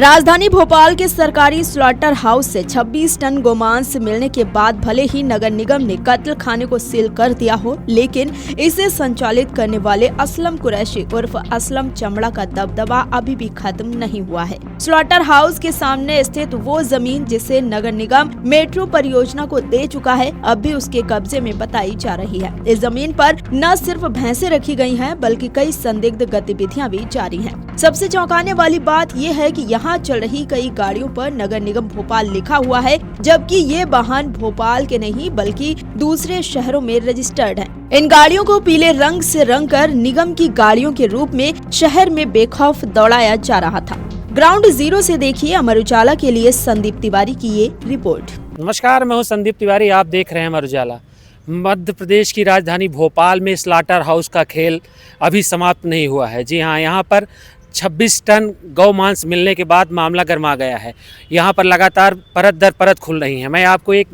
राजधानी भोपाल के सरकारी स्लॉटर हाउस से 26 टन गोमांस मिलने के बाद भले ही नगर निगम ने कत्ल खाने को सील कर दिया हो, लेकिन इसे संचालित करने वाले असलम कुरैशी उर्फ असलम चमड़ा का दबदबा अभी भी खत्म नहीं हुआ है। स्लॉटर हाउस के सामने स्थित वो जमीन जिसे नगर निगम मेट्रो परियोजना को दे चुका है, अब भी उसके कब्जे में बताई जा रही है। इस जमीन पर न सिर्फ भैंसे रखी गई हैं, बल्कि कई संदिग्ध गतिविधियां भी जारी हैं। सबसे चौंकाने वाली बात ये है कि यहाँ चल रही कई गाड़ियों पर नगर निगम भोपाल लिखा हुआ है, जबकि ये वाहन भोपाल के नहीं बल्कि दूसरे शहरों में रजिस्टर्ड हैं। इन गाड़ियों को पीले रंग से रंग कर निगम की गाड़ियों के रूप में शहर में बेखौफ दौड़ाया जा रहा था। ग्राउंड जीरो से देखिए अमर उजाला के लिए संदीप तिवारी की ये रिपोर्ट। नमस्कार, मैं हूँ संदीप तिवारी, आप देख रहे हैं अमर उजाला। मध्य प्रदेश की राजधानी भोपाल में स्लॉटर हाउस का खेल अभी समाप्त नहीं हुआ है। जी हाँ, यहाँ पर 26 टन गौ मांस मिलने के बाद मामला गर्मा गया है। यहाँ पर लगातार परत दर परत खुल रही हैं। मैं आपको एक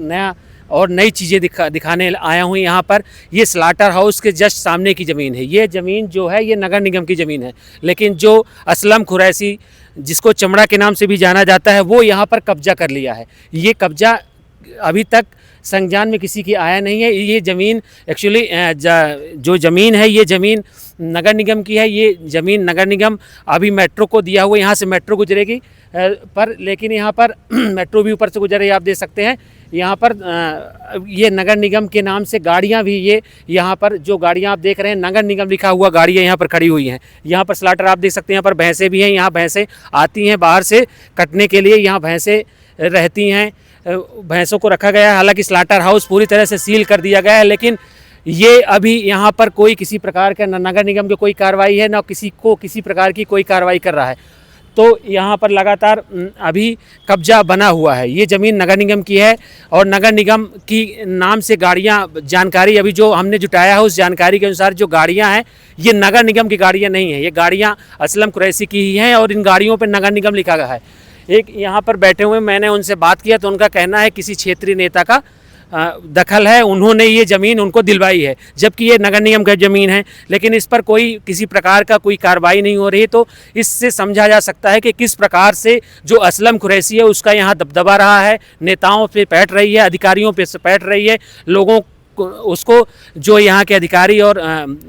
नई चीज़ें दिखाने आया हूँ। यहाँ पर ये स्लॉटर हाउस के जस्ट सामने की ज़मीन है। ये ज़मीन जो है ये नगर निगम की ज़मीन है, लेकिन जो असलम कुरैशी, जिसको चमड़ा के नाम से भी जाना जाता है, वो यहाँ पर कब्जा कर लिया है। ये कब्जा अभी तक संज्ञान में किसी की आया नहीं है। ये ज़मीन एक्चुअली जो ज़मीन है ये ज़मीन नगर निगम की है। ये ज़मीन नगर निगम अभी मेट्रो को दिया हुआ, यहाँ से मेट्रो गुजरेगी लेकिन यहाँ पर मेट्रो भी ऊपर से गुजर रही है, आप देख सकते हैं। यहाँ पर ये नगर निगम के नाम से गाड़ियाँ भी, ये यहाँ पर जो गाड़ियाँ आप देख रहे हैं नगर निगम लिखा हुआ गाड़ियाँ यहाँ पर खड़ी हुई हैं। यहाँ पर स्लॉटर आप देख सकते हैं, यहाँ पर भैंसें भी हैं। यहाँ भैंसें आती हैं बाहर से कटने के लिए, यहाँ भैंसें रहती हैं। भैंसों को रखा गया है। हालांकि स्लॉटर हाउस पूरी तरह से सील कर दिया गया है, लेकिन ये अभी यहाँ पर कोई किसी प्रकार का न नगर निगम की कोई कार्रवाई है, न किसी को किसी प्रकार की कोई कार्रवाई कर रहा है। तो यहाँ पर लगातार अभी कब्जा बना हुआ है। ये ज़मीन नगर निगम की है और नगर निगम की नाम से गाड़ियाँ, जानकारी अभी जो हमने जुटाया है उस जानकारी के अनुसार जो गाड़ियाँ हैं ये नगर निगम की गाड़ियाँ नहीं हैं। ये गाड़ियाँ असलम कुरैशी की ही हैं और इन गाड़ियों पर नगर निगम लिखा गया है। एक यहाँ पर बैठे हुए मैंने उनसे बात किया तो उनका कहना है किसी क्षेत्रीय नेता का दखल है, उन्होंने ये ज़मीन उनको दिलवाई है, जबकि ये नगर निगम की ज़मीन है, लेकिन इस पर कोई किसी प्रकार का कोई कार्रवाई नहीं हो रही। तो इससे समझा जा सकता है कि किस प्रकार से जो असलम कुरैशी है उसका यहाँ दबदबा रहा है, नेताओं पे बैठ रही है, अधिकारियों पे बैठ रही है, लोगों उसको जो यहाँ के अधिकारी और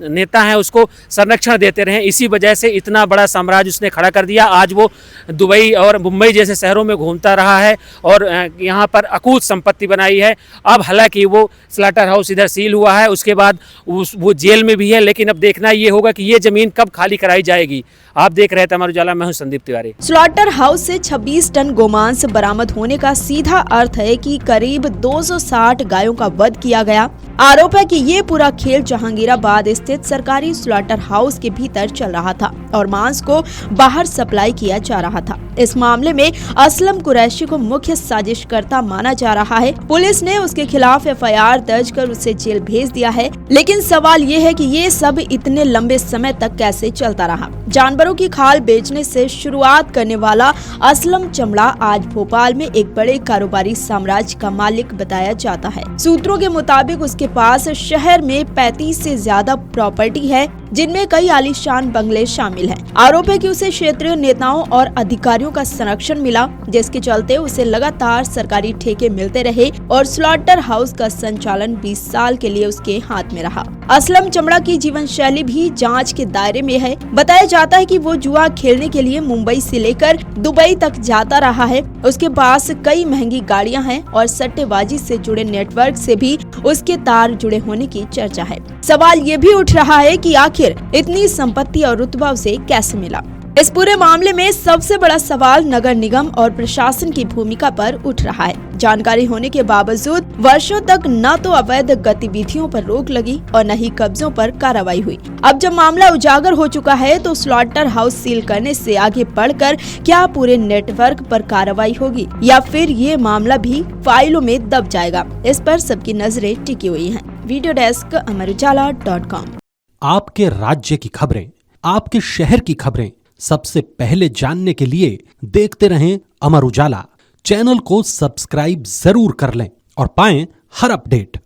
नेता हैं उसको संरक्षण देते रहे। इसी वजह से इतना बड़ा साम्राज्य उसने खड़ा कर दिया। आज वो दुबई और मुंबई जैसे शहरों में घूमता रहा है और यहाँ पर अकूत संपत्ति बनाई है। अब हालांकि वो स्लॉटर हाउस इधर सील हुआ है, उसके बाद वो जेल में भी है, लेकिन अब देखना ये होगा कि ये ज़मीन कब खाली कराई जाएगी। आप देख रहे थे अमर उजाला, मैं हूँ संदीप तिवारी। स्लॉटर हाउस से 26 टन गोमांस बरामद होने का सीधा अर्थ है कि करीब 260 गायों का वध किया गया। आरोप है कि ये पूरा खेल जहांगीराबाद स्थित सरकारी स्लॉटर हाउस के भीतर चल रहा था और मांस को बाहर सप्लाई किया जा रहा था। इस मामले में असलम कुरैशी को मुख्य साजिशकर्ता माना जा रहा है। पुलिस ने उसके खिलाफ FIR दर्ज कर उसे जेल भेज दिया है, लेकिन सवाल ये है कि ये सब इतने लंबे समय तक कैसे चलता रहा। जानवरों की खाल बेचने से शुरुआत करने वाला असलम चमड़ा आज भोपाल में एक बड़े कारोबारी साम्राज्य का मालिक बताया जाता है। सूत्रों के मुताबिक उसके पास शहर में 35 से ज्यादा प्रॉपर्टी है, जिनमें कई आलीशान बंगले शामिल हैं। आरोप है कि उसे क्षेत्रीय नेताओं और अधिकारियों का संरक्षण मिला, जिसके चलते उसे लगातार सरकारी ठेके मिलते रहे और स्लॉटर हाउस का संचालन 20 साल के लिए उसके हाथ में रहा। असलम चमड़ा की जीवन शैली भी जांच के दायरे में है। बताया जाता है कि वो जुआ खेलने के लिए मुंबई से लेकर दुबई तक जाता रहा है। उसके पास कई महंगी गाड़ियां हैं और सट्टेबाजी से जुड़े नेटवर्क से भी उसके तार जुड़े होने की चर्चा है। सवाल ये भी उठ रहा है कि आखिर इतनी संपत्ति और रुतबा उसे कैसे मिला। इस पूरे मामले में सबसे बड़ा सवाल नगर निगम और प्रशासन की भूमिका पर उठ रहा है। जानकारी होने के बावजूद वर्षों तक न तो अवैध गतिविधियों पर रोक लगी और न ही कब्जों पर कार्रवाई हुई। अब जब मामला उजागर हो चुका है तो स्लॉटर हाउस सील करने से आगे बढ़कर क्या पूरे नेटवर्क पर कार्रवाई होगी या फिर ये मामला भी फाइलों में दब जाएगा, इस पर सबकी नजरें टिकी हुई हैं। Video desk amarujala.com। आपके राज्य की खबरें, आपके शहर की खबरें सबसे पहले जानने के लिए देखते रहें अमर उजाला। चैनल को सब्सक्राइब जरूर कर लें और पाएं हर अपडेट।